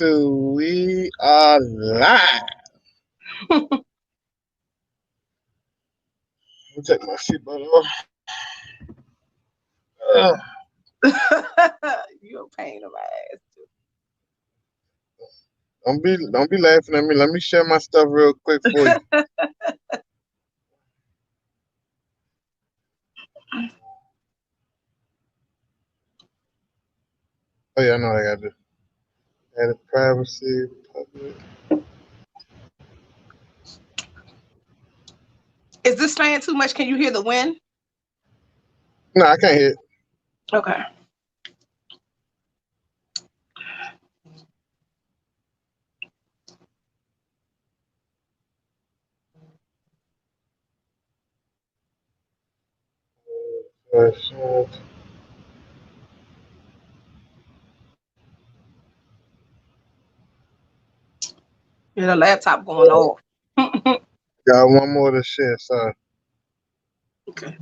We are live. Let me take my seatbelt off. Uh, You a pain in my ass. don't be laughing at me. Let me share my stuff real quick for you. Oh yeah, I know what I gotta do. Add privacy, public. Is this playing too much? Can you hear the wind? No, I can't hit. Okay. Uh, Yeah, the laptop going off. Got one more to share. Sorry. Okay.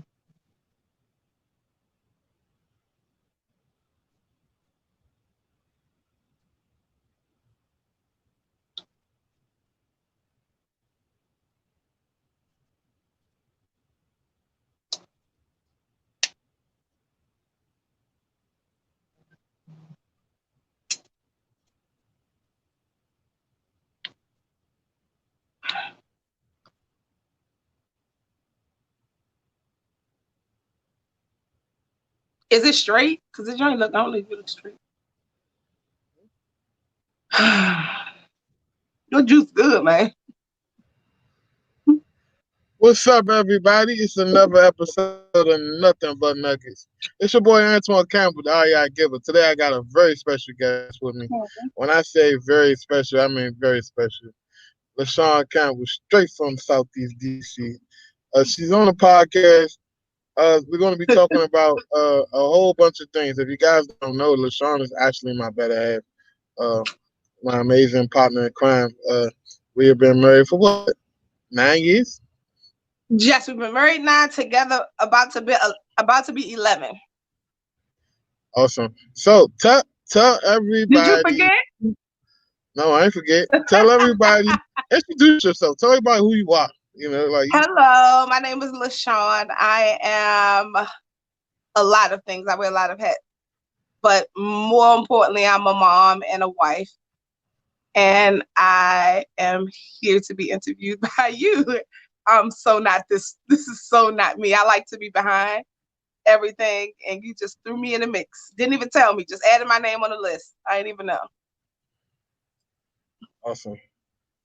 Is it straight? Because it don't look. I don't think it looks straight. Your juice good, man. What's up, everybody? It's another episode of Nothing But Nuggets. It's your boy Antoine Campbell, the REI Giver. Today I got a very special guest with me. When I say very special, I mean very special. LaShawn Campbell, straight from Southeast DC. She's on the podcast. We're going to be talking about a whole bunch of things. If you guys don't know, LaShawn is actually my better half, my amazing partner in crime. We have been married for what, 9 years? Yes, we've been married 9, together about to be 11. Awesome. So tell everybody. Did you forget? No, I ain't forget. Tell everybody. Introduce yourself. Tell everybody who you are. Hello, my name is LaShawn. I am a lot of things. I wear a lot of hats, but more importantly, I'm a mom and a wife, and I am here to be interviewed by you. So not this. This is so not me. I like to be behind everything, and you just threw me in the mix. Didn't even tell me. Just added my name on the list. I didn't even know. Awesome.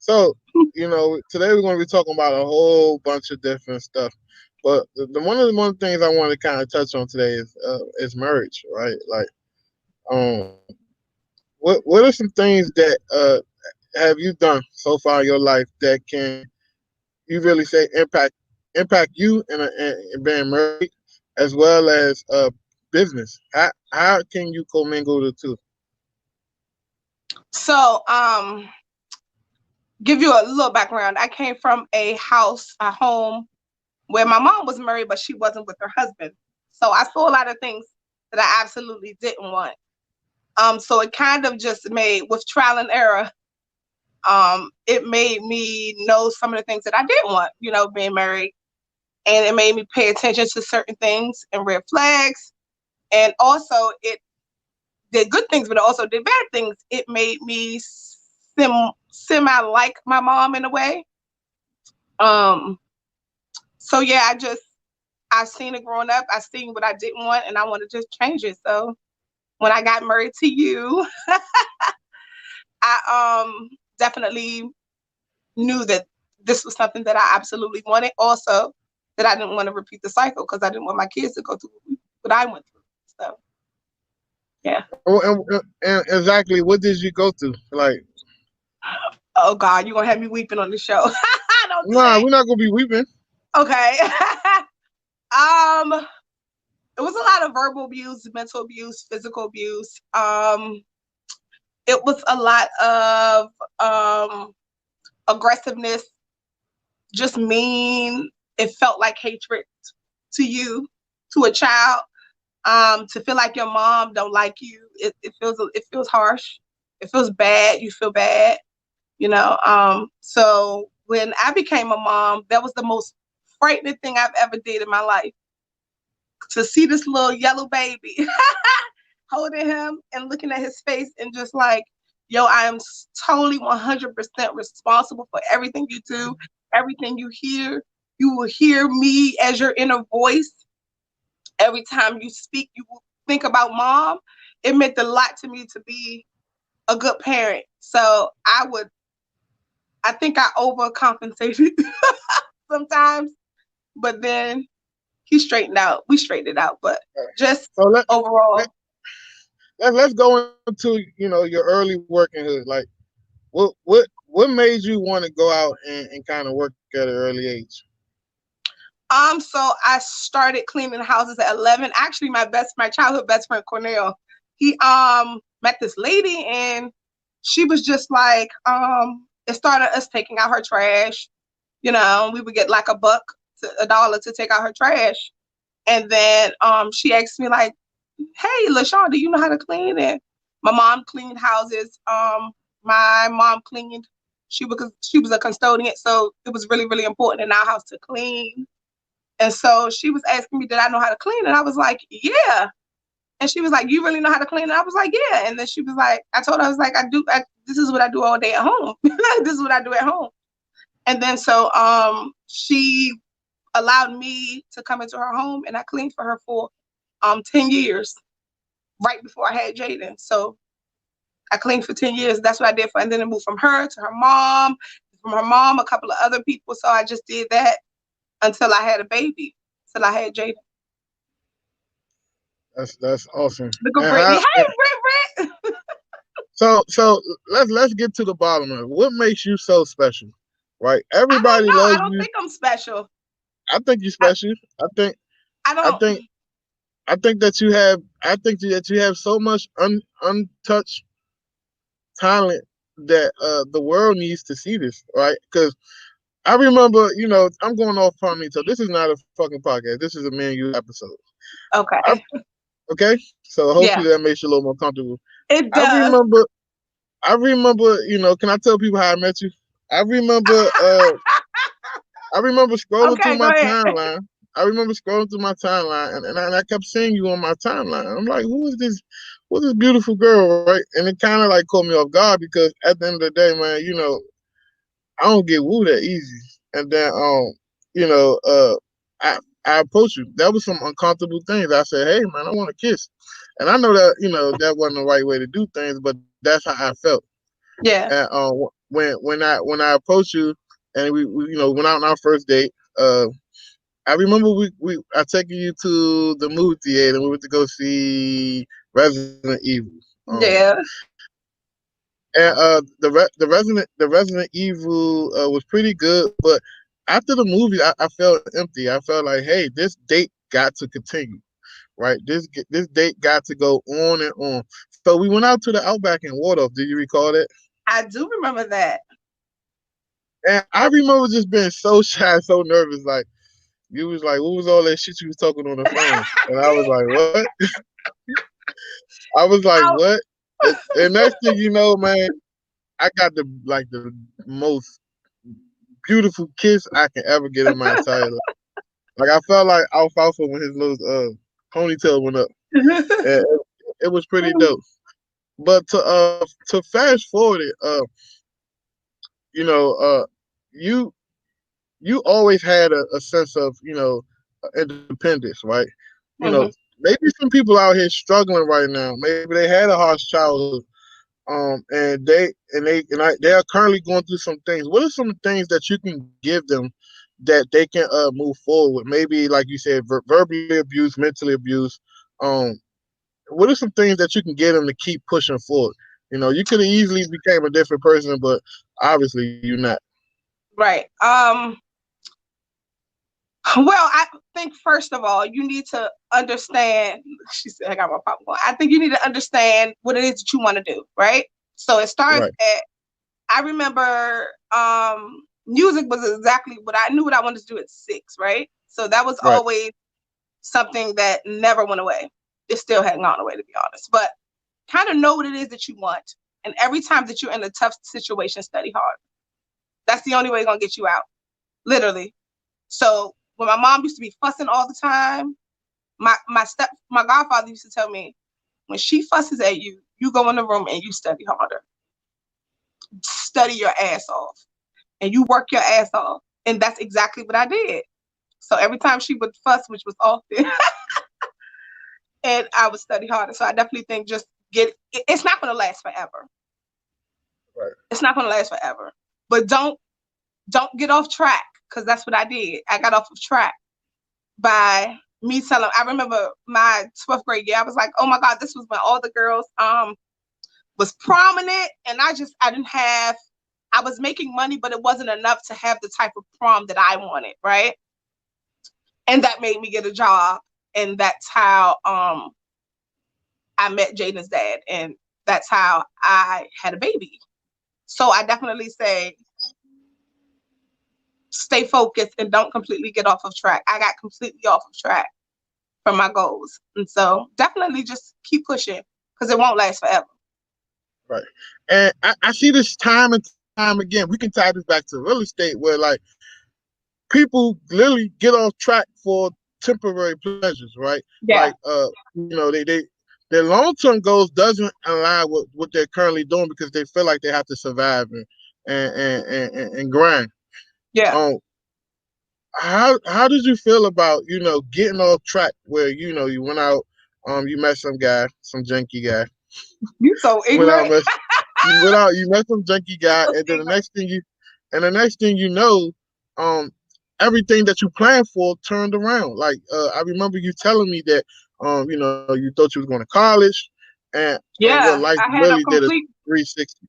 So, today we're going to be talking about a whole bunch of different stuff. But one of the things I want to kind of touch on today is marriage, right? Like, what are some things that have you done so far in your life that can you really say impact you in being married as well as business? How can you commingle the two? So, give you a little background. I came from a home where my mom was married, but she wasn't with her husband. So I saw a lot of things that I absolutely didn't want. So it kind of just made, with trial and error, it made me know some of the things that I didn't want, being married. And it made me pay attention to certain things and red flags. And also it did good things, but it also did bad things. It made me semi like my mom in a way. So yeah, I've seen it growing up. I've seen what I didn't want, and I want to just change it. So when I got married to you, I definitely knew that this was something that I absolutely wanted. Also, that I didn't want to repeat the cycle because I didn't want my kids to go through what I went through. So yeah. And exactly, what did you go through? Like, oh God, you're gonna have me weeping on the show. Don't do that. We're not gonna be weeping. Okay. It was a lot of verbal abuse, mental abuse, physical abuse. It was a lot of aggressiveness, just mean. It felt like hatred to you, to a child. To feel like your mom don't like you, it feels harsh. It feels bad. You feel bad, you know. So when I became a mom, that was the most frightening thing I've ever did in my life. To see this little yellow baby holding him and looking at his face and just like, yo, I am totally 100% responsible for everything you do, everything you hear. You will hear me as your inner voice. Every time you speak, you will think about mom. It meant a lot to me to be a good parent. So I think I overcompensated sometimes, but then he straightened out. We straightened it out, but just So overall. let's go into, your early workinghood. Like, what made you want to go out and kind of work at an early age? So I started cleaning houses at 11. Actually, my childhood best friend Cornell, he met this lady and she was just like, it started us taking out her trash. You know, we would get like $1 to take out her trash. And then she asked me like, hey, LaShawn, do you know how to clean? And my mom cleaned houses. My mom cleaned. She was a custodian, so it was really, really important in our house to clean. And so she was asking me, did I know how to clean? And I was like, yeah. And she was like, you really know how to clean? And I was like, yeah. And then she was like, I told her, I was like, this is what I do all day at home. This is what I do at home. And then so she allowed me to come into her home and I cleaned for her for 10 years, right before I had Jaden. So I cleaned for 10 years. That's what I did for, and then it moved from her to her mom, a couple of other people. So I just did that until I had a baby, till I had Jaden. That's awesome. Look at Brittany. Hey, Britt. So let's get to the bottom of it. What makes you so special, right? I don't Everybody know. I loves don't you. think I'm special. I think you're special. I I don't. think I think that you have. I think that you have so much untouched talent that the world needs to see this, right? Because I remember, I'm going off on me, so this is not a fucking podcast. This is a Me and You episode. I, Okay. okay, so Yeah, hopefully that makes you a little more comfortable. it I does. remember, I remember, can I tell people how I met you? I remember, uh, I remember scrolling through Okay, go my ahead. timeline. I remember scrolling through my timeline, and I kept seeing you on my timeline. I'm like, who is this? Who's this beautiful girl, right? And it kind of like caught me off guard because at the end of the day, man, I don't get wooed that easy. And then, you know, uh, I approached you. That was some uncomfortable things. I said, hey, man, I want to kiss. And I know that, that wasn't the right way to do things, but that's how I felt. Yeah. And when I approached you and we went out on our first date, I remember I taken you to the movie theater and we went to go see Resident Evil. Yeah. And the Resident Evil was pretty good, but after the movie, I felt empty. I felt like, hey, this date got to continue, right? This date got to go on and on. So we went out to the Outback in Waldorf. Do you recall that? I do remember that. And I remember just being so shy, so nervous. Like you was like, what was all that shit you was talking on the phone? And I was like, what? I was like, Oh, what? And next thing you know, man, I got the most beautiful kiss I can ever get in my entire life. Like I felt like Alfalfa when his little ponytail went up. And it was pretty dope. But to fast forward it, you know, you you always had a sense of independence, right? You know, mhm. maybe some people out here struggling right now. Maybe they had a harsh childhood, and they are currently going through some things. What are some things that you can give them that they can move forward with? Maybe like you said, verbally abused, mentally abused. Um, what are some things that you can get them to keep pushing forward? You could have easily became a different person, but obviously you're not. Right. Well, I think first of all, you need to understand. She said, "I got my popcorn." I think you need to understand what it is that you want to do, right? So it starts Right, at. I remember music was exactly what I knew what I wanted to do at 6, right? So that was right, always something that never went away. It still hadn't gone away, to be honest. But kind of know what it is that you want. And every time that you're in a tough situation, study hard. That's the only way it's gonna get you out. Literally. So when my mom used to be fussing all the time, my godfather used to tell me, when she fusses at you, you go in the room and you study harder. Study your ass off. And you work your ass off. And that's exactly what I did. So every time she would fuss, which was often, and I would study harder. So I definitely think just it's not gonna last forever. Right. It's not gonna last forever. But don't get off track, because that's what I did. I got off of track by me telling. I remember my 12th grade year. I was like, oh my God, this was when all the girls was prominent, and I was making money, but it wasn't enough to have the type of prom that I wanted, right? And that made me get a job, and that's how I met Jaden's dad, and that's how I had a baby. So I definitely say, stay focused and don't completely get off of track. I got completely off of track from my goals. And so definitely just keep pushing, because it won't last forever. Right. And I see this time and time again. We can tie this back to real estate, where like people literally get off track for temporary pleasures, right? Yeah. Like their long-term goals doesn't align with what they're currently doing, because they feel like they have to survive and grind. Yeah. How did you feel about getting off track, where you went out, you met some guy, some junkie guy. You so ignorant. You met some junkie guy, and then the next thing you know, everything that you planned for turned around. Like I remember you telling me that you thought you was going to college, and life I had really a complete did a 360.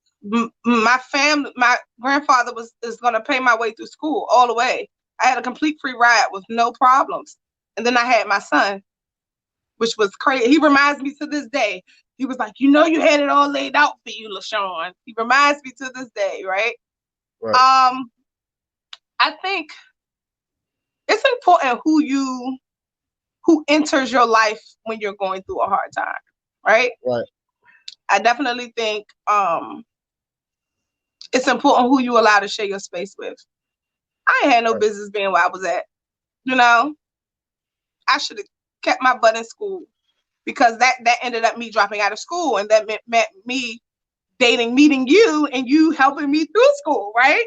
My grandfather is going to pay my way through school all the way. I had a complete free ride with no problems. And then I had my son, which was crazy. He reminds me to this day. He was like, you had it all laid out for you, LaShawn. He reminds me to this day, right? Right. I think it's important who enters your life when you're going through a hard time, right? Right. I definitely think it's important who you allow to share your space with. I ain't had no business being where I was at. I should have kept my butt in school, because that ended up me dropping out of school, and that meant me meeting you, and you helping me through school, right?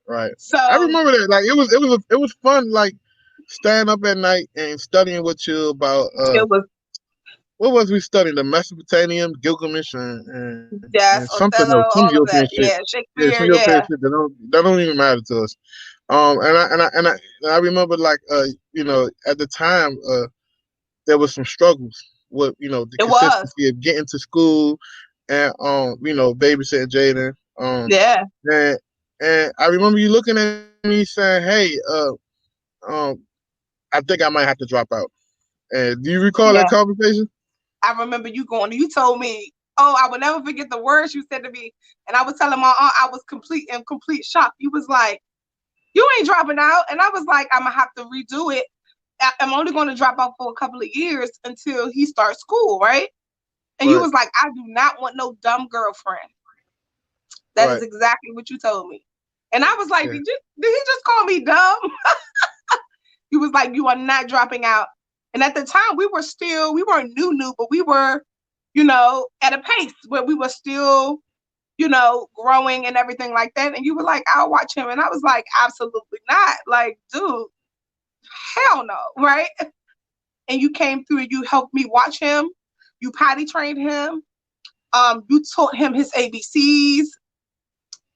Right. So I remember that. Like it was fun, like staying up at night and studying with you about what was we studying? The Mesopotamian, Gilgamesh, and something Othello, else, some all of European that. shit. Yeah, Shakespeare. Some European shit that don't even matter to us. And I remember, like at the time there was some struggles with the consistency of getting to school, and babysitting Jaden. Yeah. And I remember you looking at me saying, "Hey, I think I might have to drop out." And do you recall that conversation? I remember you told me, oh, I will never forget the words you said to me. And I was telling my aunt, I was in complete shock. You was like, you ain't dropping out. And I was like, I'm going to have to redo it. I'm only going to drop out for a couple of years until he starts school, right? And you was like, I do not want no dumb girlfriend. That is exactly what you told me. And I was like, did he just call me dumb? He was like, you are not dropping out. And at the time, we weren't new, but we were, at a pace where we were still, growing and everything like that. And you were like, I'll watch him. And I was like, absolutely not. Like, dude, hell no, right? And you came through and you helped me watch him. You potty trained him. You taught him his ABCs.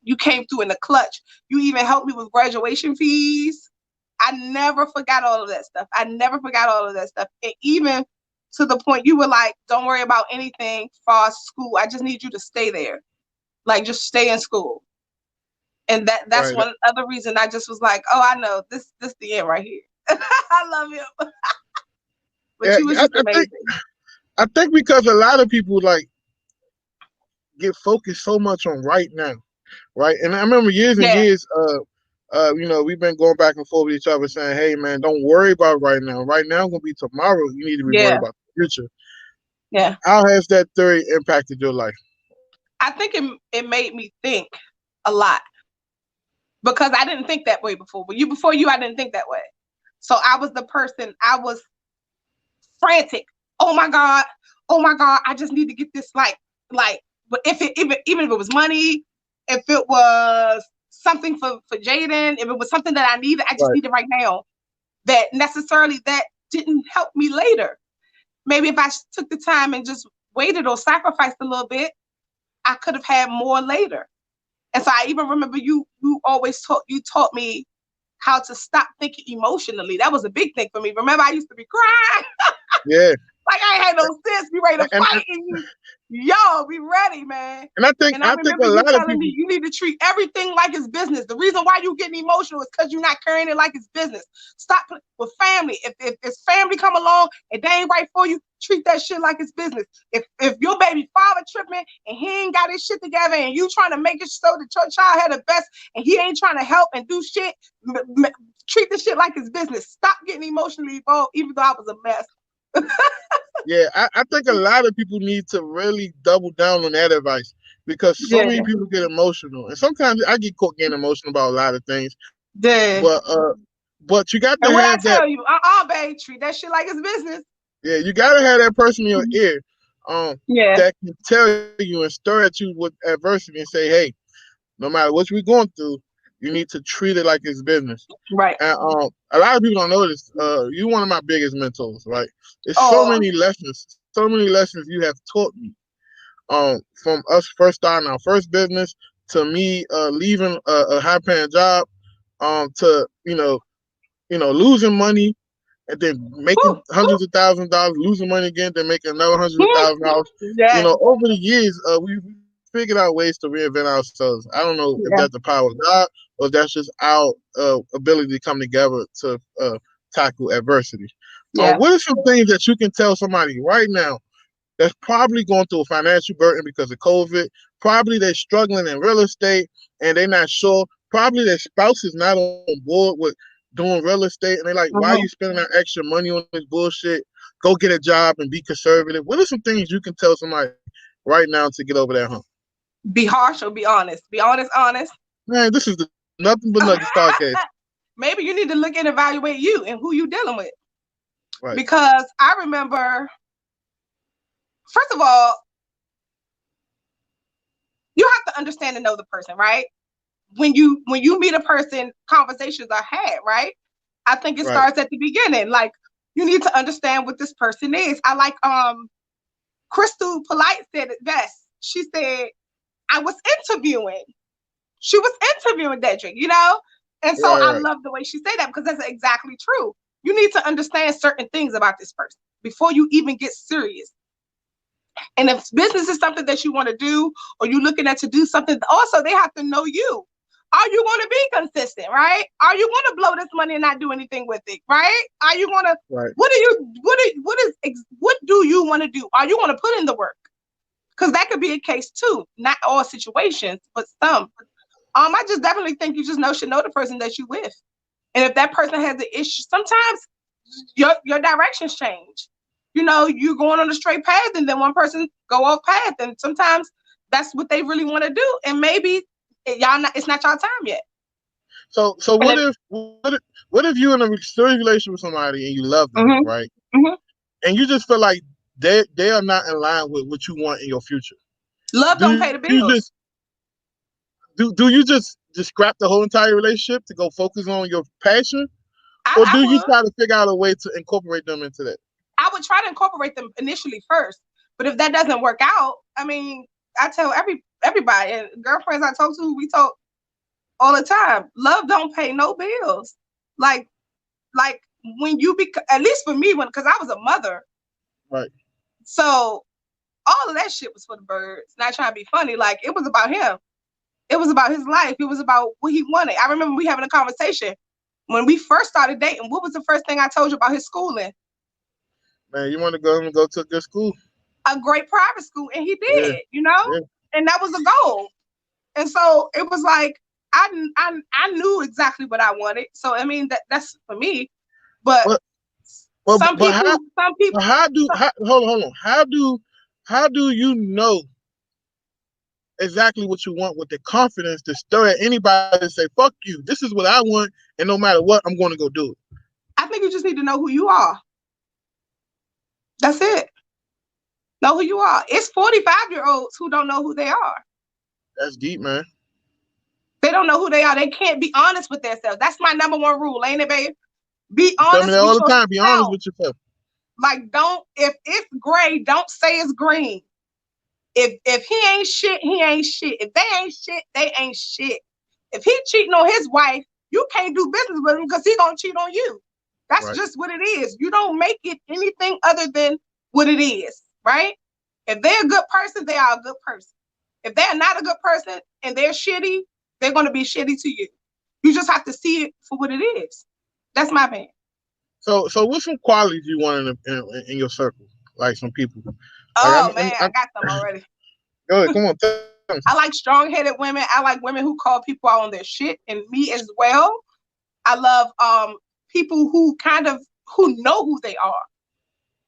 You came through in the clutch. You even helped me with graduation fees. I never forgot all of that stuff. And even to the point you were like, don't worry about anything for school. I just need you to stay there. Like, just stay in school. And that's one other reason I just was like, oh, I know this the end right here. I love him. But you was just amazing. I think because a lot of people like get focused so much on right now. Right. And I remember years and years, we've been going back and forth with each other saying, hey, man, don't worry about right now. Right now going to be tomorrow. You need to be worried about the future. Yeah. How has that theory impacted your life? I think it made me think a lot because I didn't think that way before. But before you, I didn't think that way. So I was the person, I was frantic. Oh my God, I just need to get this but if it even if it was money, if it was something for Jaden, if it was something that I needed, I just need it right now. That necessarily that didn't help me later. Maybe if I took the time and just waited or sacrificed a little bit, I could have had more later. And so I even remember you always taught me how to stop thinking emotionally. That was a big thing for me. Remember, I used to be crying. Yeah. Like I ain't had no sense. Be ready to fight. And yo, be ready, man. And I think remember a you lot of telling people, me you need to treat everything like it's business. The reason why you getting emotional is because you're not carrying it like it's business. Stop with family. If family come along and they ain't right for you, treat that shit like it's business. If your baby father tripping and he ain't got his shit together and you trying to make it so that your child had the best and he ain't trying to help and do shit, treat the shit like it's business. Stop getting emotionally involved, even though I was a mess. Yeah, I think a lot of people need to really double down on that advice because so many people get emotional, and sometimes I get caught getting emotional about a lot of things. But you got to have that. Tell you, babe, treat that shit like it's business. Yeah, you got to have that person in your ear, that can tell you and stir at you with adversity and say, hey, no matter what we're going through, you need to treat it like it's business. Right. And a lot of people don't know this. You're one of my biggest mentors, right? There's so many lessons you have taught me. From us first starting our first business to me leaving a high-paying job, to losing money and then making hundreds of thousands of dollars, losing money again, then making another $100,000. Over the years, we figured out ways to reinvent ourselves. I don't know if that's the power of God or if that's just our ability to come together to tackle adversity. What are some things that you can tell somebody right now that's probably going through a financial burden because of COVID? Probably they're struggling in real estate and they're not sure. Probably their spouse is not on board with doing real estate and they're like, why are you spending that extra money on this bullshit? Go get a job and be conservative. What are some things you can tell somebody right now to get over that hump? Be harsh or be honest. Be honest. Man, this is the Nothing But Nuggets podcast. Maybe you need to look and evaluate you and who you dealing with. Right. Because I remember, first of all, you have to understand and know the person, right? When you meet a person, conversations are had, right? I think it starts at the beginning. Like, you need to understand what this person is. I like Crystal Polite said it best. She said, she was interviewing Dedrick, And so I love the way she said that because that's exactly true. You need to understand certain things about this person before you even get serious. And if business is something that you want to do or you're looking at to do something, also they have to know you. Are you going to be consistent, right? Are you going to blow this money and not do anything with it, right? Are you going to, what do you want to do? Are you going to put in the work? Because that could be a case too. Not all situations, but some. I just definitely think you just should know the person that you're with. And if that person has an issue, sometimes your directions change. You're going on a straight path and then one person go off path. And sometimes that's what they really want to do. And maybe it's not y'all time yet. So what if you're in a serious relationship with somebody and you love them, right? Mm-hmm. And you just feel like they are not in line with what you want in your future. Love don't pay the bills. Do you just scrap the whole entire relationship to go focus on your passion? Or do you try to figure out a way to incorporate them into that? I would try to incorporate them initially first. But if that doesn't work out, I mean, I tell everybody, and girlfriends I talk to, we talk all the time. Love don't pay no bills. Like when you at least for me, because I was a mother. Right. So all of that shit was for the birds. Not trying to be funny. Like, it was about him. It was about his life. It was about what he wanted. I remember we having a conversation when we first started dating. What was the first thing I told you about his schooling? Man, you want to go to a good school? A great private school. And he did, And that was the goal. And so it was like, I knew exactly what I wanted. So, I mean, that's for me. But some people. Hold on. How do you know exactly what you want with the confidence to stir at anybody and say, fuck you. This is what I want, and no matter what, I'm going to go do it. I think you just need to know who you are. That's it. Know who you are. It's 45-year-olds who don't know who they are. That's deep, man. They don't know who they are. They can't be honest with themselves. That's my number one rule, ain't it, babe? Be You tell me honest that with all the time. Be honest yourself. with yourself. Like, don't, if it's gray, don't say it's green. If he ain't shit, he ain't shit. If they ain't shit, they ain't shit. If he cheating on his wife, you can't do business with him because he gonna cheat on you. That's Right. just what it is. You don't make it anything other than what it is, right? If they're a good person, they are a good person. If they're not a good person and they're shitty, they're gonna be shitty to you. You just have to see it for what it is. That's my opinion. So what's some qualities you want in your circle? Like some people. Like Oh man, I got some already. Go ahead, come on. Tell me. I like strong-headed women. I like women who call people out on their shit, and me as well. I love people who know who they are.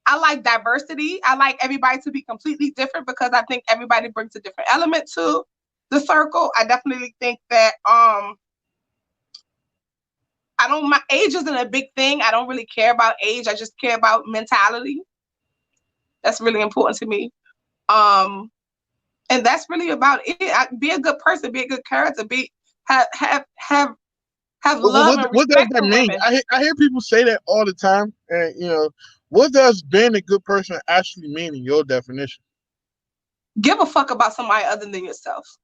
I like diversity. I like everybody to be completely different because I think everybody brings a different element to the circle. I definitely think that my age isn't a big thing. I don't really care about age. I just care about mentality. That's really important to me. And that's really about it. Be a good person, be a good character, have love and What does respect that for mean? women. I hear people say that all the time, and what does being a good person actually mean in your definition? Give a fuck about somebody other than yourself,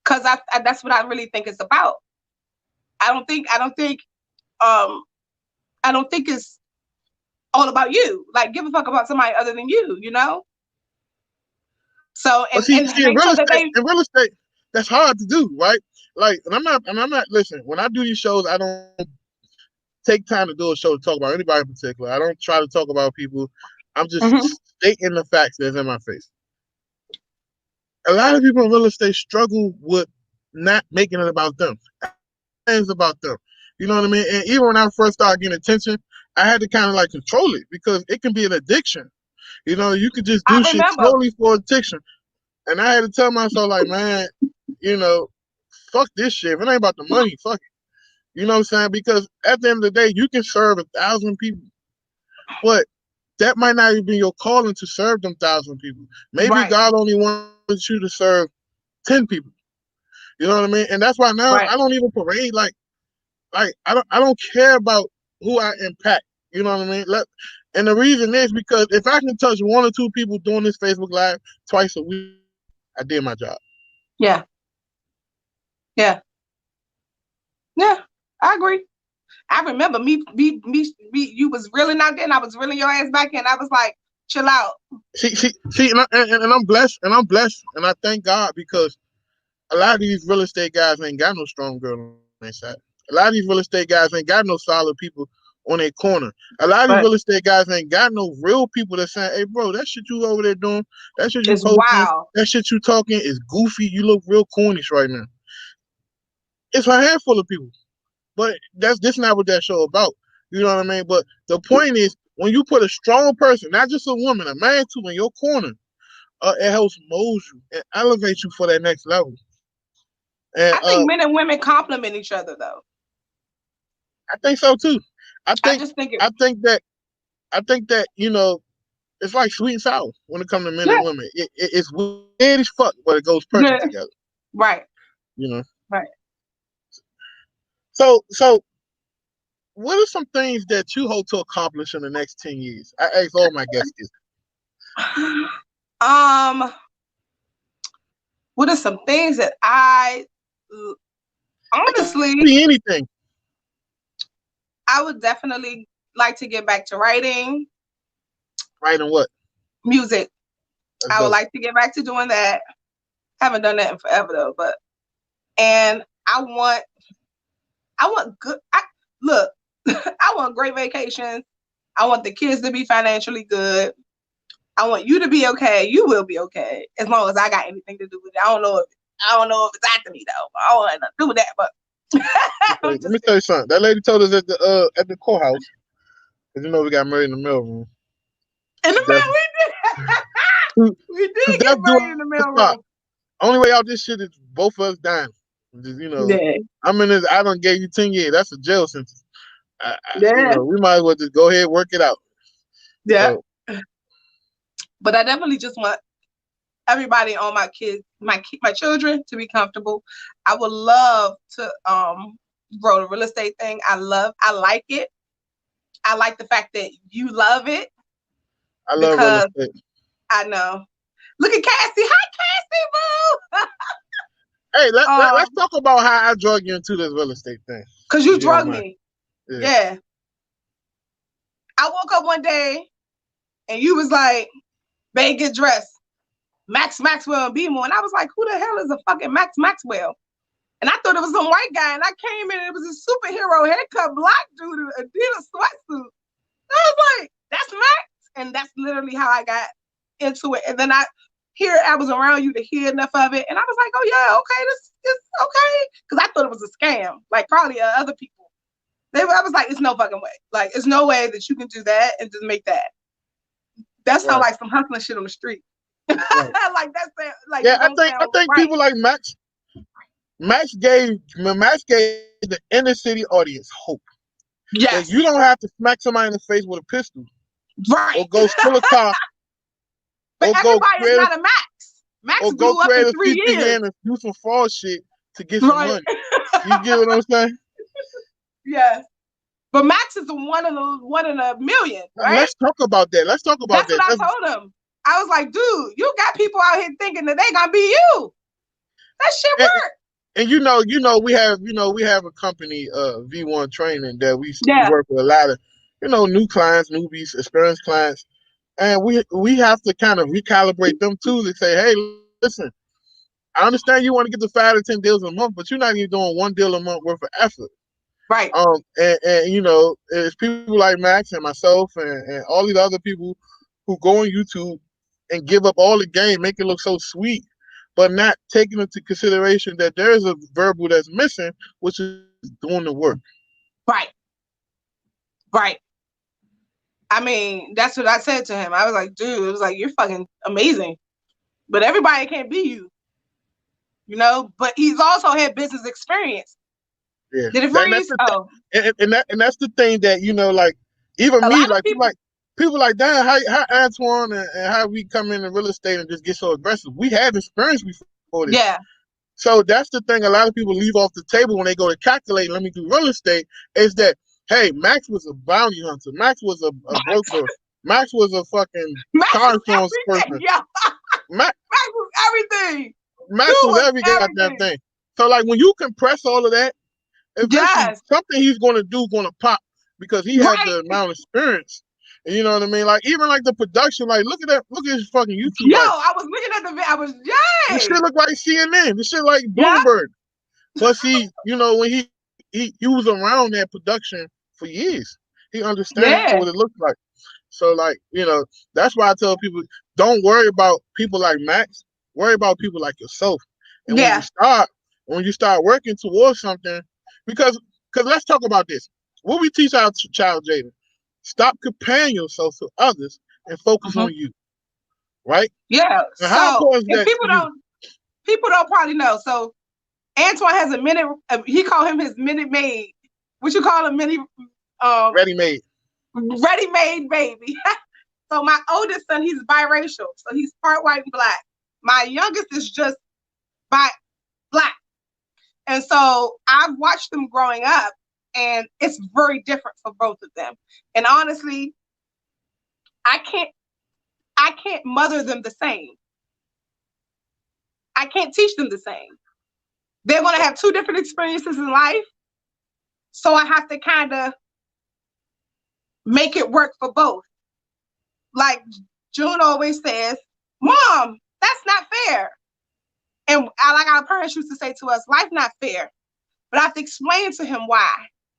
because that's what I really think it's about. I don't think it's all about you. Like, give a fuck about somebody other than you. So But and see, in make sure that real estate, that's hard to do, right? Like, and I'm not. Listen, when I do these shows, I don't take time to do a show to talk about anybody in particular. I don't try to talk about people. I'm just stating the facts that's in my face. A lot of people in real estate struggle with not making it about them. Things about them. You know what I mean? And even when I first started getting attention, I had to kind of like control it because it can be an addiction. You could just do I shit remember. solely for addiction. And I had to tell myself, like, man, fuck this shit. If it ain't about the money, fuck it. You know what I'm saying? Because at the end of the day, you can serve 1,000 people, but that might not even be your calling to serve them 1,000 people. Maybe Right. God only wants you to serve 10 people. You know what I mean? And that's why now I don't even parade like I don't care about who I impact. You know what I mean? And the reason is because if I can touch 1 or 2 people doing this Facebook Live twice a week, I did my job. Yeah. I agree. I remember me. You was reeling out there, and I was reeling your ass back in. I was like, chill out. See, and I'm blessed, and I thank God because a lot of these real estate guys ain't got no strong girl on their side. A lot of these real estate guys ain't got no solid people on their corner. A lot of these real estate guys ain't got no real people that saying, hey, bro, that shit you over there doing, that shit you It's posting, wild. that shit you talking is goofy. You look real cornish right now. It's a handful of people. But this not what that show about. You know what I mean? But the point is, when you put a strong person, not just a woman, a man too, in your corner, it helps mold you and elevate you for that next level. And I think men and women complement each other, though. I think so too. I think that it's like sweet and sour when it comes to men and women. It's weird as fuck, but it goes perfect together. Right. Right. So what are some things that you hope to accomplish in the next 10 years? I ask all my guests this. What are some things that I honestly be anything? I would definitely like to get back to writing. Writing what? Music. I would like to get back to doing that. Haven't done that in forever though, and I want good. Look, I want great vacations. I want the kids to be financially good. I want you to be okay. You will be okay as long as I got anything to do with it. I don't know if it's after me though. I don't want nothing to do with that. But let me tell you something. That lady told us at the courthouse, because we got married in the mailroom. In the mail, we did. We To did get death do married us in the part. mailroom. Only way out this shit is both of us dying. Just, Yeah. I'm in this. I done gave you 10 years. That's a jail sentence. Yeah. We might as well just go ahead and work it out. Yeah. So, But I definitely just want everybody on my kids, my children to be comfortable. I would love to grow the real estate thing. I like it. I like the fact that you love it I love real because estate. I know. Look at Cassie. Hi, Cassie, boo. Hey, let's talk about how I drug you into this real estate thing. Cause you If you don't drugged mind. me. Yeah. I woke up one day and you was like, babe, get dressed. Max Maxwell and B-More. And I was like, who the hell is a fucking Max Maxwell? And I thought it was some white guy. And I came in and it was a superhero haircut, black dude, in a Adidas sweatsuit. I was like, that's Max. And that's literally how I got into it. And then I was around you to hear enough of it. And I was like, oh yeah, okay, this is okay. Because I thought it was a scam, like probably other people. I was like, it's no fucking way. Like, it's no way that you can do that and just make that. That sounds like some hustling shit on the street. Right. Like that's like I think people like Max gave the inner city audience hope. Yes. That you don't have to smack somebody in the face with a pistol. Right. Or go steal a car. But everybody is not a Max. Max or grew go up create in a 3 years. CPN and do some false shit to get some money. You get what I'm saying? Yes. But Max is one in a million, right? Let's talk about that. That's what I told him. I was like, dude, you got people out here thinking that they gonna be you. That shit work. And we have a company, V1 Training, that we work with a lot of, new clients, newbies, experienced clients, and we have to kind of recalibrate them too to say, hey, listen, I understand you want to get the 5 to 10 deals a month, but you're not even doing 1 deal a month worth of effort. Right. And it's people like Max and myself and all these other people who go on YouTube and give up all the game, make it look so sweet, but not taking into consideration that there is a verbal that's missing, which is doing the work. Right. Right. I mean, that's what I said to him. I was like, dude, it was like, you're fucking amazing. But everybody can't be you. But he's also had business experience. Yeah. Did it freeze? And that's the thing that, like, even me, like, people like, damn, how Antoine and how we come into real estate and just get so aggressive. We have experience before this. Yeah. So that's the thing a lot of people leave off the table when they go to calculate, let me do real estate, is that, hey, Max was a bounty hunter. Max was a broker. Max was a fucking car insurance person. Yeah. Max was everything. Max was every goddamn thing. So, like, when you compress all of that, eventually something he's going to do going to pop because he has the amount of experience. And you know what I mean? Like, even like the production, like, look at his fucking YouTube. Yo, I was looking at the video. I was, this shit look like CNN. This shit like Bloomberg. But see, when he was around that production for years, he understands what it looks like. So, like, that's why I tell people, don't worry about people like Max. Worry about people like yourself. And when you start working towards something, because let's talk about this. What we teach our child, Jaden, stop comparing yourself to others and focus on you. Right? Yeah. And how important is that? People don't probably know. So Antoine has a minute. He called him his Minute Maid. What you call him? Ready-made. Ready-made baby. So my oldest son, he's biracial. So he's part white and black. My youngest is just black. And so I've watched them growing up, and it's very different for both of them. And honestly, I can't mother them the same. I can't teach them the same. They're going to have 2 different experiences in life. So I have to kind of make it work for both. Like June always says, Mom, that's not fair. And like our parents used to say to us, life not fair. But I have to explain to him why.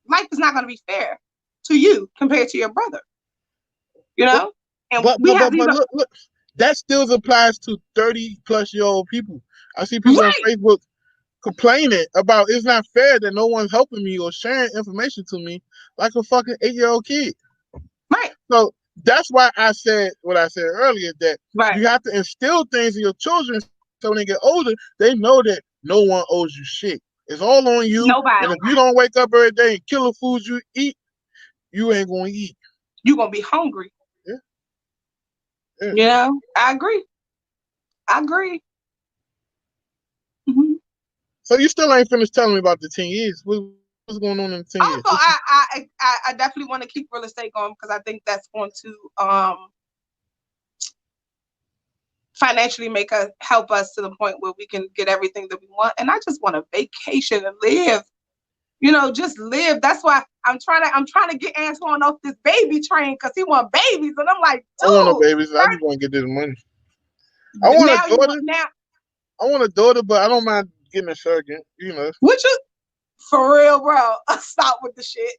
Life is not going to be fair to you compared to your brother. And but look, that still applies to 30-plus-year-old people. I see people on Facebook complaining about it's not fair that no one's helping me or sharing information to me like a fucking 8-year-old kid. Right. So that's why I said what I said earlier, that Right. you have to instill things in your children so when they get older, they know that no one owes you shit. It's all on you. And Nobody. if you don't wake up every day and kill the foods you eat, you ain't gonna eat. You're gonna be hungry. Yeah. Yeah. You know, I agree. Mm-hmm. So you still ain't finished telling me about the 10 years. What's going on in the 10 years? Also, I definitely want to keep real estate going because I think that's going to financially help us to the point where we can get everything that we want. And I just want a vacation and live. You know, just live. That's why I'm trying to get Antoine off this baby train because he want babies, and I'm like, dude, I want no babies. I just want to get this money. I want now a daughter. now, I want a daughter, but I don't mind getting a surrogate. You know. which is for real, bro. Stop with the shit.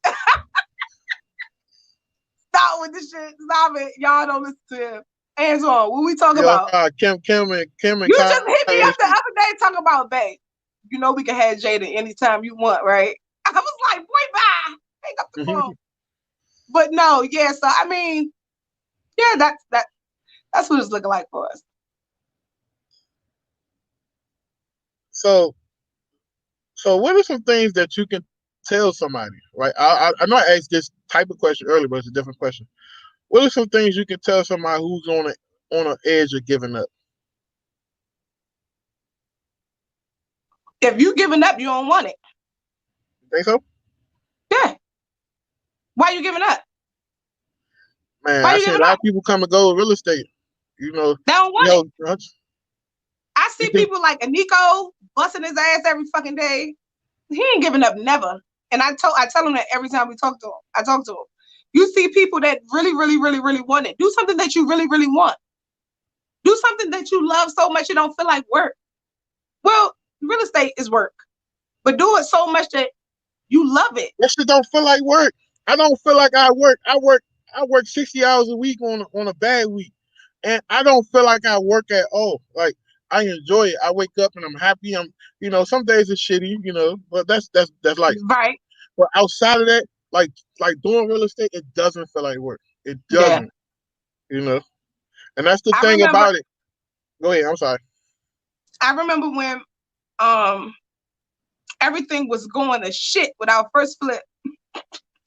Stop with the shit. Stop it. Y'all don't listen to him. Antoine, what we talk about? Kim and You just hit me up the other day talking about, babe, you know we can have Jada anytime you want, right? I was like, boy, bye. Hang up the phone. But no, yeah, so I mean, yeah, that's what it's looking like for us. So what are some things that you can tell somebody, right? I know I asked this type of question earlier, but it's a different question. What are some things you can tell somebody who's on an edge of giving up? If you giving up, you don't want it. Think so? Yeah. Why are you giving up? Man, I see a lot of people come and go with real estate. You know, they don't want it. I see people like Nico busting his ass every fucking day. He ain't giving up never. And I tell him that every time we talk to him. I talk to him. You see people that really, really, really, really want it. Do something that you really, really want. Do something that you love so much you don't feel like work. Well, real estate is work. But do it so much that you love it. That shit don't feel like work. I don't feel like I work. I work 60 hours a week on a bad week. And I don't feel like I work at all. Like, I enjoy it. I wake up and I'm happy. Some days it's shitty, but that's life. Right. But outside of that, like doing real estate, it doesn't feel like work. It doesn't. Yeah. And that's the thing about it. Go ahead. I'm sorry. I remember when everything was going to shit with our first flip.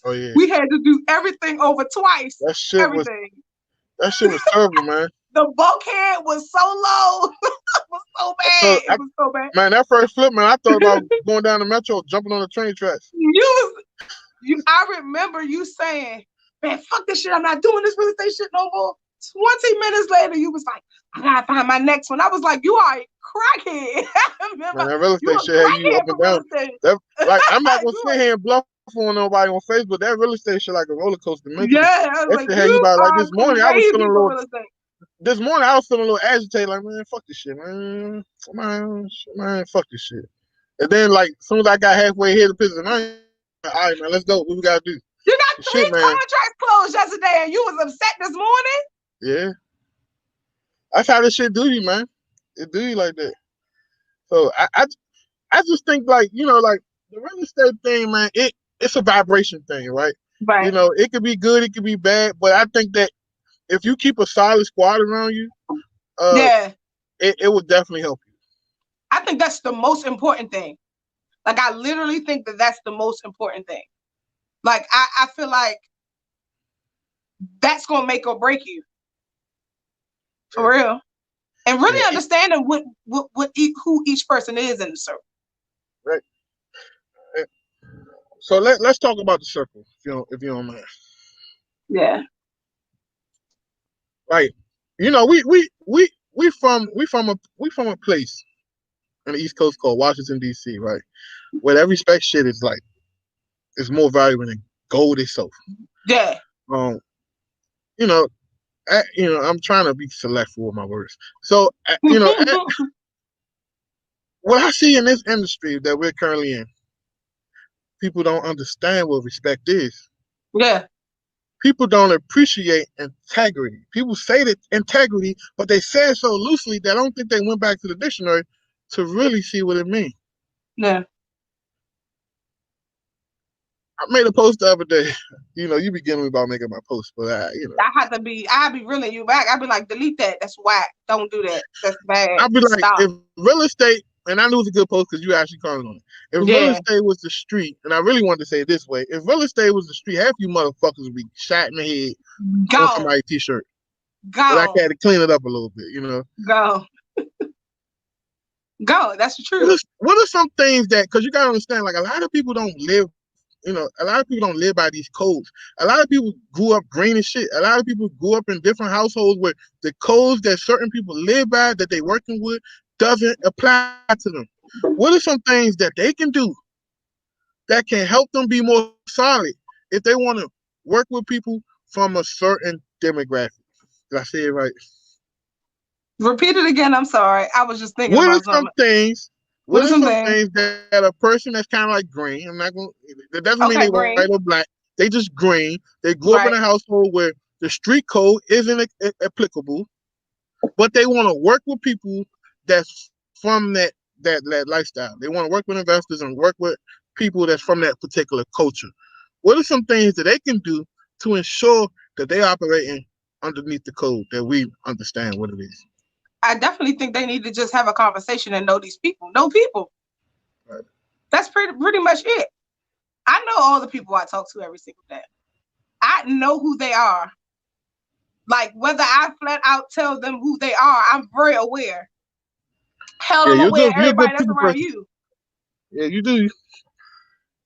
Oh yeah. We had to do everything over twice. That shit was terrible, man. The bulkhead was so low. It was so bad. It was so bad. Man, that first flip, man, I thought about going down the metro, jumping on the train tracks. I remember you saying, man, fuck this shit. I'm not doing this real estate shit no more. 20 minutes later, you was like, I gotta find my next one. I was like, you are a crackhead. Man, that real estate shit had you up and down. I'm not gonna sit here and bluff on nobody on Facebook. That real estate shit like a roller coaster. Yeah, I was like, this morning I was feeling a little. This morning I was feeling a little agitated, like, man, fuck this shit, man, fuck this shit. And then, like, as soon as I got halfway here to Pittsburgh, all right, man, let's go. What we gotta do? You got 3 contracts closed yesterday, and you was upset this morning. Yeah, that's how this shit do you, man. It do you like that. So I just think, like, like the real estate thing, man. It's a vibration thing, right? Right. It could be good, it could be bad, but I think that if you keep a solid squad around you, it will definitely help you. I think that's the most important thing. Like, I literally think that that's the most important thing. Like, I feel like that's gonna make or break you, for real, and really understanding who each person is in the circle. Right. So let's talk about the circle, if you don't mind. Yeah. Right. We from a place on the East Coast called Washington, D.C., right? Where that respect shit is like, it's more valuable than gold itself. Yeah. I'm trying to be selectful with my words. So, what I see in this industry that we're currently in, people don't understand what respect is. Yeah. People don't appreciate integrity. People say that integrity, but they say it so loosely that I don't think they went back to the dictionary to really see what it means. Yeah. I made a post the other day. You know, you be getting me about making my post, but I'd be reeling you back. I'd be like, delete that. That's whack. Don't do that. That's bad. I'd be like, Stop. if real estate, and I knew it was a good post because you actually commented on it. If real Yeah. estate was the street, and I really wanted to say it this way, if real estate was the street, half you motherfuckers would be shot in the head on Go. somebody's t-shirt. But I Go. had to clean it up a little bit, you know. Go. Go. That's the truth. What are some things that, because you got to understand, like a lot of people don't live, you know, a lot of people don't live by these codes. A lot of people grew up green and shit. A lot of people grew up in different households where the codes that certain people live by, that they working with, doesn't apply to them. What are some things that they can do that can help them be more solid if they want to work with people from a certain demographic? Did I say it right? Repeat it again. I'm sorry. I was just thinking What are about some something. things? What What are are some some things? things that a person that's kind of like green? I'm not going. That doesn't mean Okay, they white green. or black. They just green. They grew up in Right. a household where the street code isn't applicable, but they want to work with people that's from that lifestyle. They want to work with investors and work with people that's from that particular culture. What are some things that they can do to ensure that they operating underneath the code that we understand what it is? I definitely think they need to just have a conversation and know these people. Know people. Right. That's pretty much it. I know all the people I talk to every single day. I know who they are. Like whether I flat out tell them who they are, I'm very aware. Hell, Yeah, I'm aware of you're a good everybody that's people around person. you. Yeah, you do.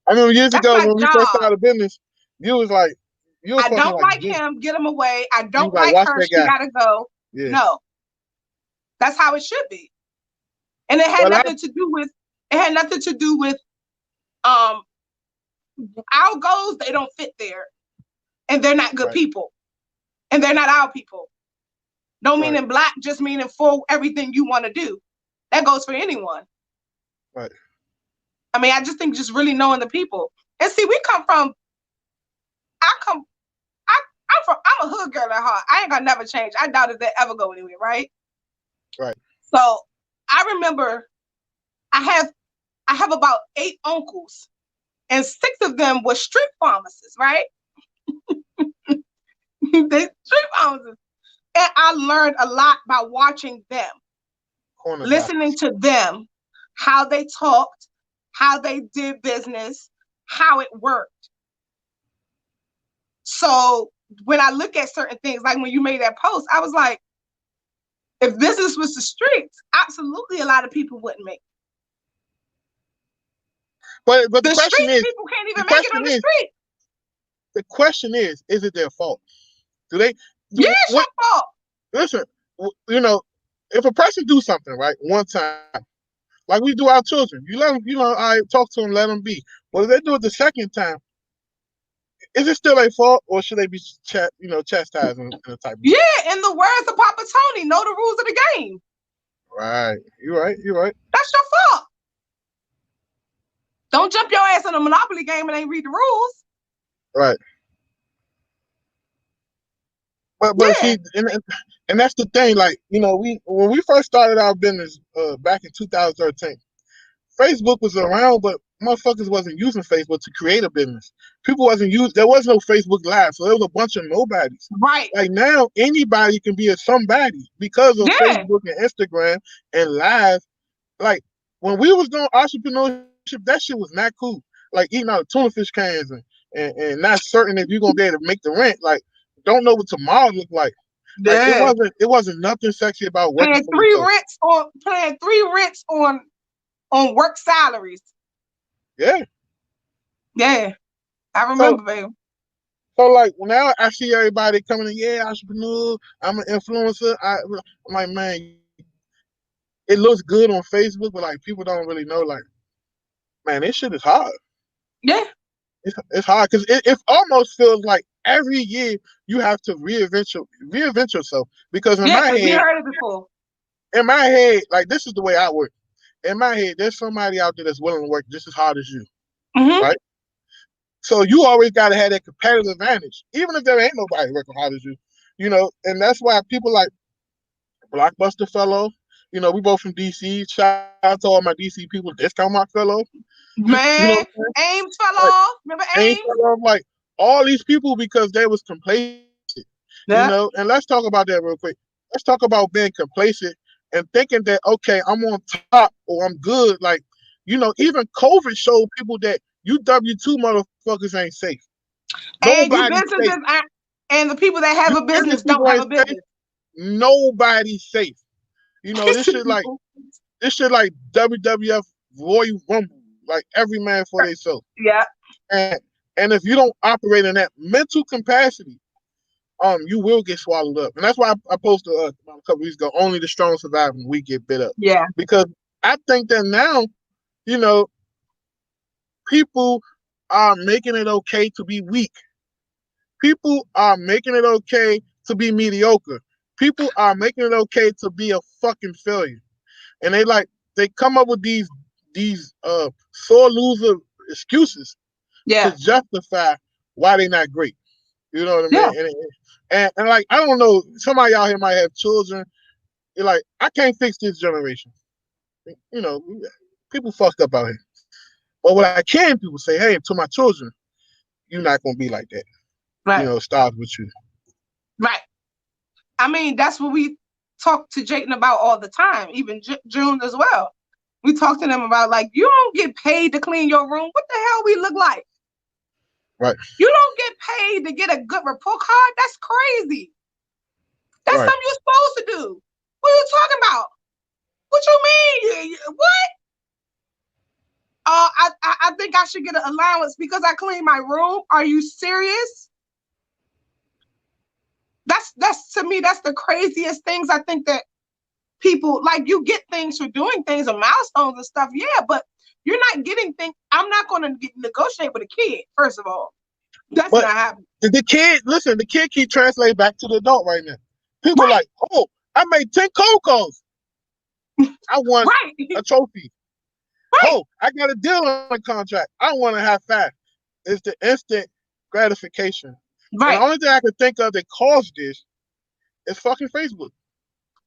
I remember years That's ago my when we first job. started business, you was like, you was I fucking don't like like me. him. Get him away. I You don't was like, like watch her. that She guy. gotta go. Yeah. No, that's how it should be. And it had Well, nothing to do with. It had nothing to do with our goals. They don't fit there, and they're not good right, people, and they're not our people. Don't mean right, in black, just meaning for everything you want to do. That goes for anyone. right. I mean, I just think just really knowing the people. And see, we come from. I come. I'm a hood girl at heart. I ain't gonna never change. I doubt if that ever go anywhere, right? Right. So I remember I have about 8 uncles, and 6 of them were street pharmacists, right? They street pharmacists. And I learned a lot by watching them, Corner listening doctors. to them, how they talked, how they did business, how it worked. So when I look at certain things, like when you made that post, I was like, if business was the streets, absolutely a lot of people wouldn't make it. But The the question streets is, people can't the even make it question on the is, street. the question is it their fault? Do they? Yeah, it's your What? fault. Listen, you know, if a person do something right one time, like we do our children, you let them, you know, I talk to them, let them be. But if they do it the second time, is it still their fault, or should they be chastised in a type of way? Yeah, in the words of Papa Tony, know the rules of the game. Right. You're right. You're right. That's your fault. Don't jump your ass in a Monopoly game and ain't read the rules. Right. But Yeah. see, and that's the thing. Like, you know, when we first started our business back in 2013, Facebook was around, but motherfuckers wasn't using Facebook to create a business. People wasn't using. There was no Facebook Live, so there was a bunch of nobodies. Right. Like now, anybody can be a somebody because of Yeah. Facebook and Instagram and Live. Like when we was doing entrepreneurship, that shit was not cool. Like eating out of tuna fish cans and not certain if you're gonna be able to make the rent. Like don't know what tomorrow look like. Like Yeah. it wasn't nothing sexy about working Paying for three yourself. rents on work salaries. Yeah. Yeah. I So remember, baby. so like now I see everybody coming in, yeah, entrepreneur, I'm an influencer. I'm like, man, it looks good on Facebook, but like people don't really know, like, man, this shit is hard. Yeah. It's hard because it almost feels like every year you have to reinvent yourself. Because Yeah, because we heard it before. in my head, like this is the way I work. In my head, there's somebody out there that's willing to work just as hard as you, Mm-hmm. right? So you always got to have that competitive advantage, even if there ain't nobody working hard as you, you know. And that's why people like Blockbuster Fellow, you know, we both from DC. Shout out to all my DC people, Discount Mark Fellow. You know Man, what I'm saying? Ames fell Like, off. Remember ain't Ames? like all these people because they was complacent. You Yeah. know, and let's talk about that real quick. Let's talk about being complacent and thinking that okay, I'm on top or I'm good. Like, you know, even COVID showed people that you W-2 motherfuckers ain't safe. And you Nobody's safe. businesses and the people that have You a business business don't people have ain't a safe. business. Nobody's safe. You know, this shit like WWF Royal Rumble. Like every man for themselves. Yeah. And and if you don't operate in that mental capacity, you will get swallowed up. And that's why I posted a couple weeks ago, only the strong survive and we get bit up. Yeah. Because I think that now, you know, people are making it okay to be weak. People are making it okay to be mediocre. People are making it okay to be a fucking failure. And they come up with these sore loser excuses to Yeah. justify why they're not great. You know what I Yeah. mean? And like I don't know, some of y'all here might have children. You're like, I can't fix this generation. You know, people fucked up out here. But what I can do is say, hey, to my children, you're not gonna be like that. You Right. know, start with you. Right. I mean, that's what we talk to Jayton about all the time, even June as well. We talk to them about like, you don't get paid to clean your room. What the hell we look like? Right. You don't get paid to get a good report card. That's crazy. That's Right. something you're supposed to do. What are you talking about? What you mean? What? I think I should get an allowance because I clean my room. Are you serious? That's to me, that's the craziest things I think that people like you get things for doing things and milestones and stuff, yeah, but you're not getting things. I'm not going to negotiate with a kid, first of all. That's But not happening. the kid, listen, the kid keep translating back to the adult right now. People are Right, like, oh, I made 10 cold calls. I won right, a trophy. right, Oh, I got a deal on a contract. I want to have fast. It's the instant gratification. And the right. only thing I can think of that caused this is fucking Facebook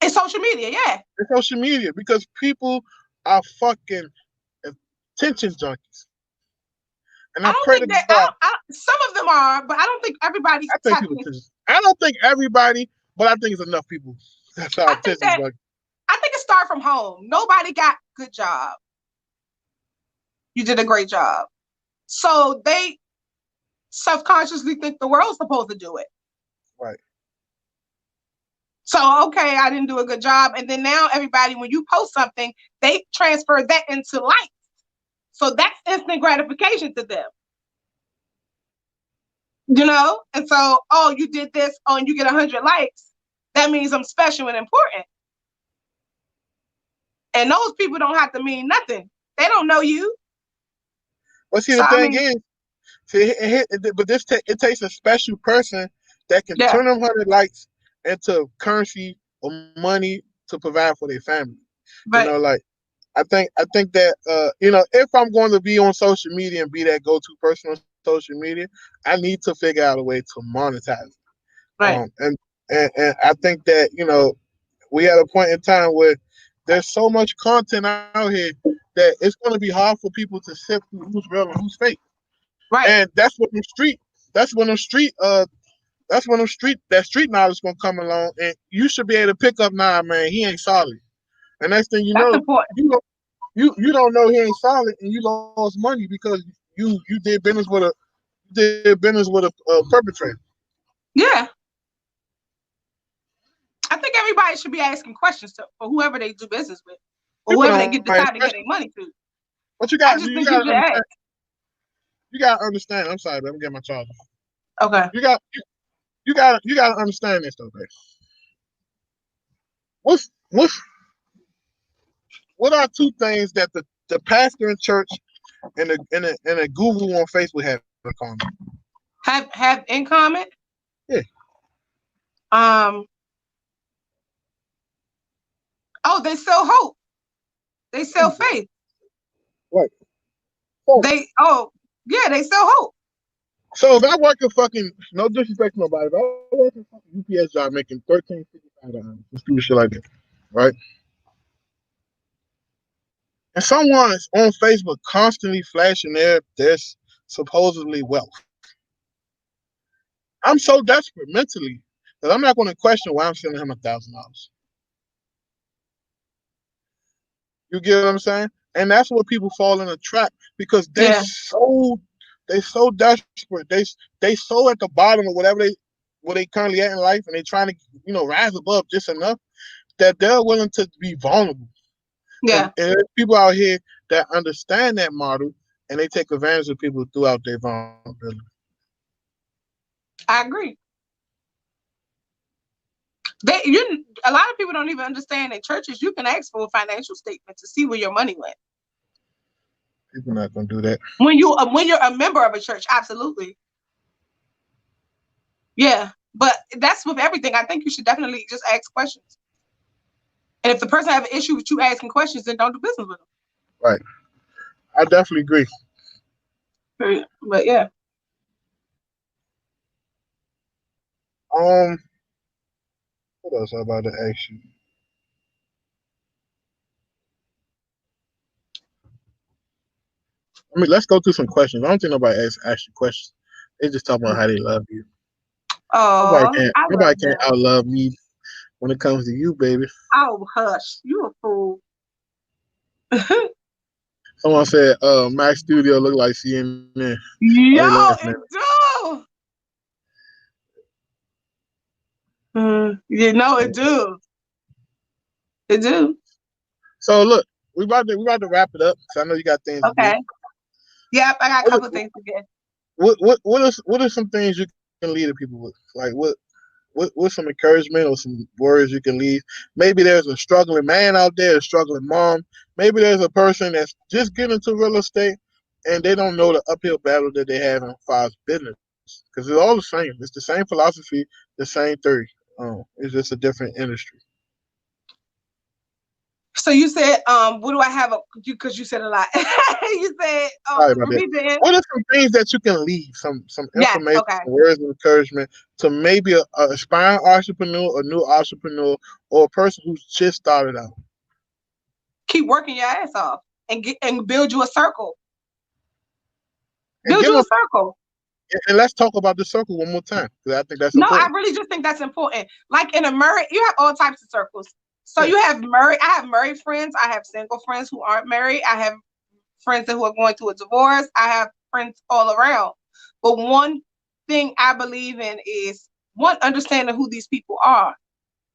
It's social media, yeah. and social media because people are fucking attention junkies. And I I don't pray to think that God, some of them are, but I don't think everybody's I think people technically. attention. I don't think everybody, but I think it's enough people that's our I think attention that junkies. I think it started from home. Nobody got good job. You did a great job. So they subconsciously think the world's supposed to do it. Right. So, okay, I didn't do a good job. And then now everybody, when you post something, they transfer that into likes. So that's instant gratification to them. You know? And so, oh, you did this, oh, and you get 100 likes. That means I'm special and important. And those people don't have to mean nothing. They don't know you. But see, So, the I thing mean, is, see, but it takes a special person that can yeah, turn them 100 likes into currency or money to provide for their family. You know, but like I think that you know, if I'm going to be on social media and be that go-to person on social media, I need to figure out a way to monetize it. right, And I think that, you know, we at a point in time where there's so much content out here that it's going to be hard for people to sift through who's real and who's fake. And right. that's when the street that's when the street that street knowledge is gonna come along, and you should be able to pick up, nah, man, he ain't solid. And next thing you That's know, important. you don't know he ain't solid, and you lost money because you did business with a perpetrator. Yeah. I think everybody should be asking questions to for whoever they do business with or People whoever they don't get ask decide to get questions, their money to. but you I got just you think got you to should ask. understand. You got to understand. I'm sorry, but I'm getting my charger. Okay. You got to understand this though, man. What's what are two things that the pastor in church and a guru on Facebook have in common? Have in common. Yeah. Um. Oh, they sell hope. They sell faith. Right. So, They oh yeah, they sell hope. so if I work a fucking no disrespect to nobody, if I work a fucking UPS job making $13.55, let's do shit like that, right? and someone's on Facebook constantly flashing their supposedly wealth. I'm so desperate mentally that I'm not going to question why I'm sending him $1,000. You get what I'm saying? And that's where people fall in a trap because Yeah. they so desperate. They so at the bottom of where they currently at in life, and they trying to rise above just enough that they're willing to be vulnerable. And, Yeah. and there's people out here that understand that model, and they take advantage of people throughout their vulnerability. I agree. A lot of people don't even understand in churches you can ask for a financial statement to see where your money went. People not gonna do that. When you're a member of a church, absolutely. Yeah. But that's with everything. I think you should definitely just ask questions. And if the person have an issue with you asking questions, then don't do business with them. Right. I definitely agree. But yeah. Um, what else I about to ask you? I mean, let's go through some questions. I don't think nobody asked you questions. They just talk about how they love you. Nobody Oh, can't I nobody love can't that. outlove me when it comes to you, baby. Oh, hush. You a fool. Someone said, Max Studio look like CNN. Oh, they Yo, laughing at me. it do. It do. It do. So look, we about to wrap it up because I know you got things to do. Okay. Yep, I got a What couple of things to get. what are some things you can lead the people with? Like what's some encouragement or some words you can leave? Maybe there's a struggling man out there, a struggling mom. Maybe there's a person that's just getting into real estate and they don't know the uphill battle that they have in far as business. Because it's all the same. It's the same philosophy, the same theory. It's just a different industry. So you said, what do I have? Because you said a lot. You said, Sorry about that. repeat the end. What are some things that you can leave? Some Yes. information, Okay. some words of encouragement to maybe a aspiring entrepreneur, a new entrepreneur, or a person who's just started out. Keep working your ass off and build you a circle. And Build give you a them circle. and let's talk about the circle one more time because I think that's No, I important. really just think that's important. Like in a married, you have all types of circles. So Yeah, you have married. I have married friends. I have single friends who aren't married. I have friends who are going through a divorce. I have friends all around. But one thing I believe in is one, understanding who these people are.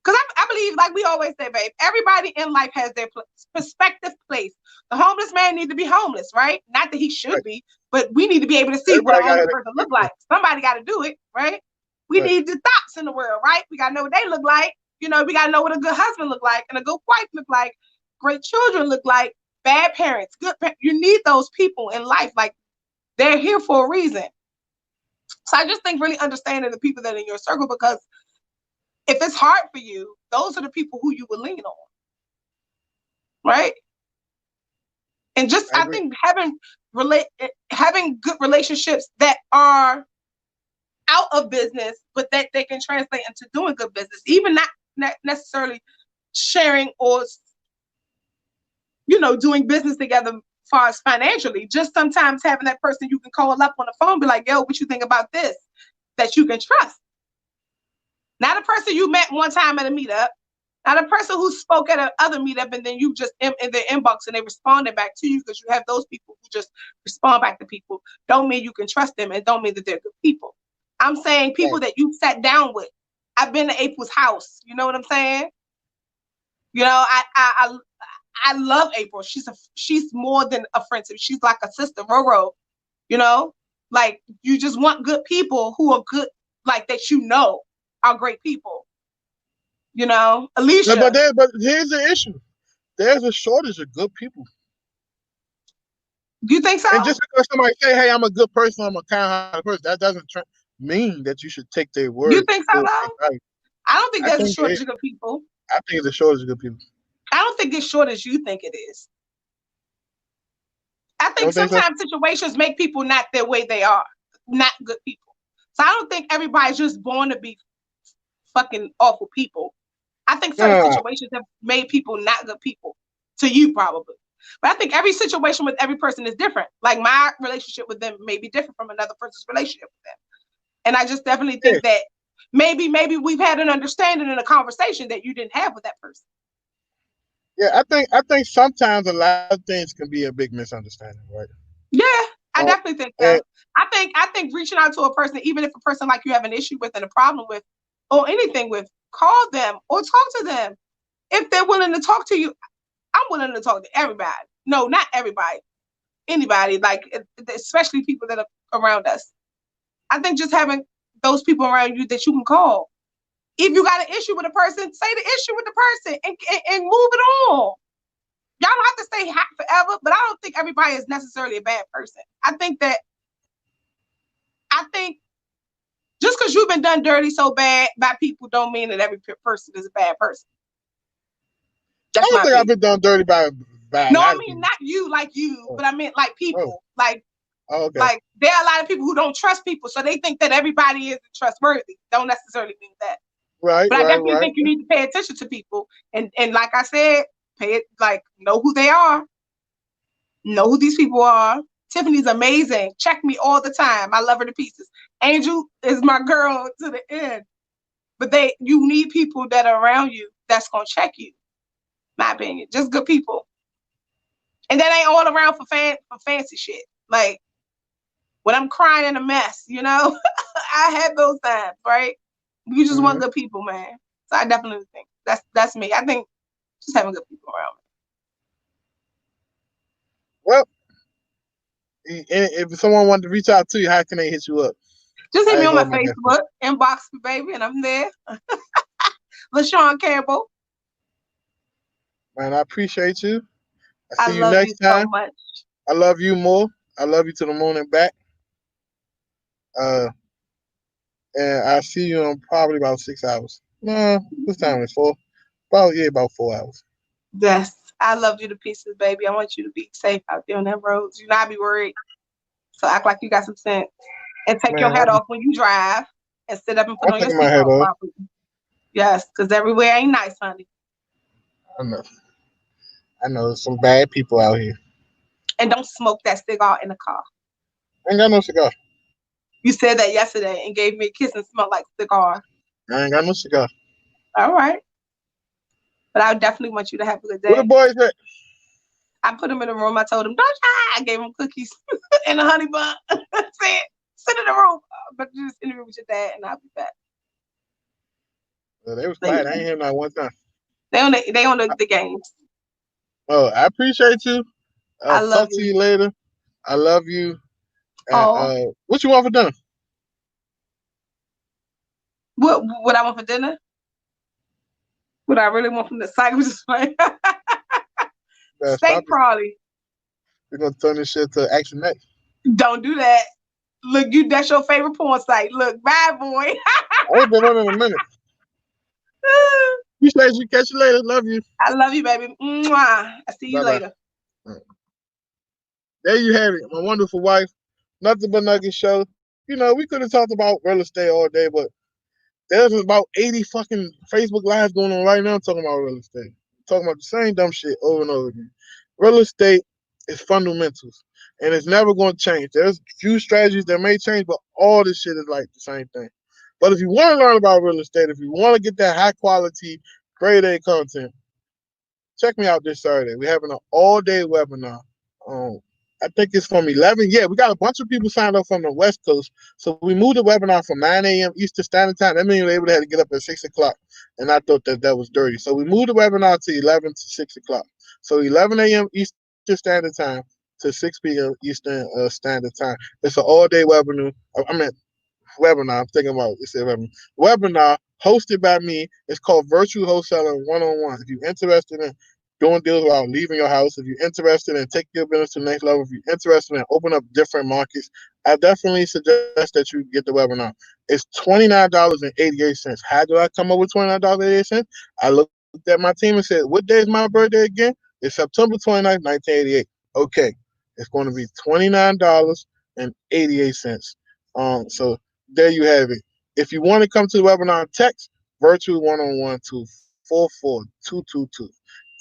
Because I believe, like we always say, babe, everybody in life has their perspective place. The homeless man needs to be homeless, right? Not that he should right. be, but we need to be able to see what a Everybody got homeless it. person look like. Somebody got to do it, right? We Right. need the thoughts in the world, right? We got to know what they look like. We got to know what a good husband look like and a good wife look like, great children look like, bad parents, good parents. You need those people in life. Like, they're here for a reason. So I just think really understanding the people that are in your circle, because if it's hard for you, those are the people who you will lean on, right? And just I I agree. think having good relationships that are out of business, but that they can translate into doing good business, even not necessarily sharing or doing business together as far as financially. Just sometimes having that person you can call up on the phone, be like, yo, what you think about this? That you can trust. Not a person you met one time at a meetup, not a person who spoke at another meetup and then you just in their inbox and they responded back to you, because you have those people who just respond back to people. Don't mean you can trust them and don't mean that they're good people. I'm saying people Right. that you sat down with. I've been to April's house. You know what I'm saying? I love April. She's more than a friend to me. She's like a sister, Roro. Like, you just want good people who are good, like that are great people. But Alicia. but here's the issue. There's a shortage of good people. Do you think so? And just because somebody say, "Hey, I'm a good person, I'm a kind-hearted person," that doesn't mean that you should take their You word think so, for though? value. I don't think I there's a think shortage of good people. I think it's a shortage of good people. I don't think it's short as you think it is. I You think don't think so? sometimes situations make people not their way they are, not good people. So I don't think everybody's just born to be fucking awful people. I think No, certain no, no. situations have made people not good people. To you, probably. But I think every situation with every person is different. Like my relationship with them may be different from another person's relationship with them. And I just definitely Yeah, think that maybe we've had an understanding and a conversation that you didn't have with that person. yeah. I think sometimes a lot of things can be a big misunderstanding, right? Yeah, I Oh, definitely think so. and I think reaching out to a person, even if a person like you have an issue with and a problem with, or anything with, call them or talk to them. If they're willing to talk to you, I'm willing to talk to everybody. No, not everybody. Anybody, like especially people that are around us. I think just having those people around you that you can call. If you got an issue with a person, say the issue with the person and move it on. Y'all don't have to stay hot forever, but I don't think everybody is necessarily a bad person. I think just because you've been done dirty so bad by people don't mean that every person is a bad person. I That's don't my think I've opinion. been done dirty by a No, I lot of mean people. not you like you, Oh, but I meant like oh, people. Like oh, okay. like there are a lot of people who don't trust people, so they think that everybody isn't trustworthy. Don't necessarily mean that. Right, But I right, definitely right. think you need to pay attention to people. And like I said, pay it like know who they are, know who these people are. Tiffany's amazing. Check me all the time. I love her to pieces. Angel is my girl to the end. But you need people that are around you that's gonna check you. My opinion. Just good people. And that ain't all around for fancy shit. Like when I'm crying in a mess, I had those times, right? You just want Hmm. good people, man. So I definitely think that's me. I think just having good people around me. Well, if someone wanted to reach out to you, how can they hit you up? Just hit I me ain't on my going my guess. Facebook, inbox me, baby, and I'm there. LaShawn Campbell, Man, I appreciate you. I I see you love you next so time. much. I love you more. I love you to the moon and back. Uh, and I see you in probably about 6 hours. No, this time is four. About 4 hours. Yes, I love you to pieces, baby. I want you to be safe out there on them roads. You not be worried. So act like you got some sense. And take your Man, hat off when you drive and sit up and put I'm on your taking my head seatbelt off. properly. Yes, because everywhere ain't nice, honey. I know. I know there's some bad people out here. And don't smoke that cigar in the car. I ain't got no cigar. You said that yesterday and gave me a kiss and smelled like cigar. I ain't got no cigar. All right. But I definitely want you to have a good Where the day. boys at? I put him in the room. I told him, don't try. I gave him cookies and a honey bun. Said, sit in the room. But you just interview with your dad and I'll be back. They was So yeah. quiet. I ain't hear not one time. They on the games. Oh, I appreciate you. I love Talk to you. you later. I love you. And Oh, what you want for dinner? what I want for dinner? What I really want from the site was just like Stop steak it. probably. We're gonna turn this shit to action next. Don't do that. Look, that's your favorite porn site. Look, bad boy. I ain't been on in a minute. Appreciate you. Catch you later. Love you. I love you, baby. Mwah. I see you Bye bye. later. There you have it. My wonderful wife. Nothing but Nugget show. We could have talked about real estate all day, but there's about 80 fucking Facebook lives going on right now talking about real estate. Talking about the same dumb shit over and over again. Real estate is fundamentals, and it's never going to change. There's few strategies that may change, but all this shit is like the same thing. But if you want to learn about real estate, if you want to get that high quality, grade A content, check me out this Saturday. We're having an all day webinar. Um, I think it's from 11. Yeah, we got a bunch of people signed up from the West Coast. So we moved the webinar from 9 a.m. Eastern Standard Time. That means they would have to get up at 6 o'clock. And I thought that was dirty. So we moved the webinar to 11 to 6 o'clock. So 11 a.m. Eastern Standard Time to 6 p.m. Eastern Standard Time. It's an all day webinar. Webinar. I'm thinking about it's a webinar hosted by me. It's called Virtual Wholesaling 101. If you're interested in doing deals without leaving your house, if you're interested in taking your business to the next level, if you're interested in opening up different markets, I definitely suggest that you get the webinar. It's $29.88. How do I come up with $29.88? I looked at my team and said, "What day is my birthday again?" It's September 29th, 1988. Okay, it's going to be $29.88. So there you have it. If you want to come to the webinar, text virtual 101 to 44222.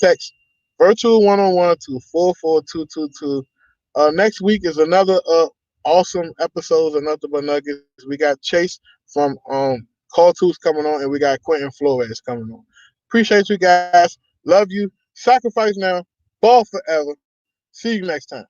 Text Virtual 101 to 44222. Next week is another awesome episode of Nothing But Nuggets. We got Chase from Call Tools coming on, and we got Quentin Flores coming on. Appreciate you guys. Love you. Sacrifice now. Ball forever. See you next time.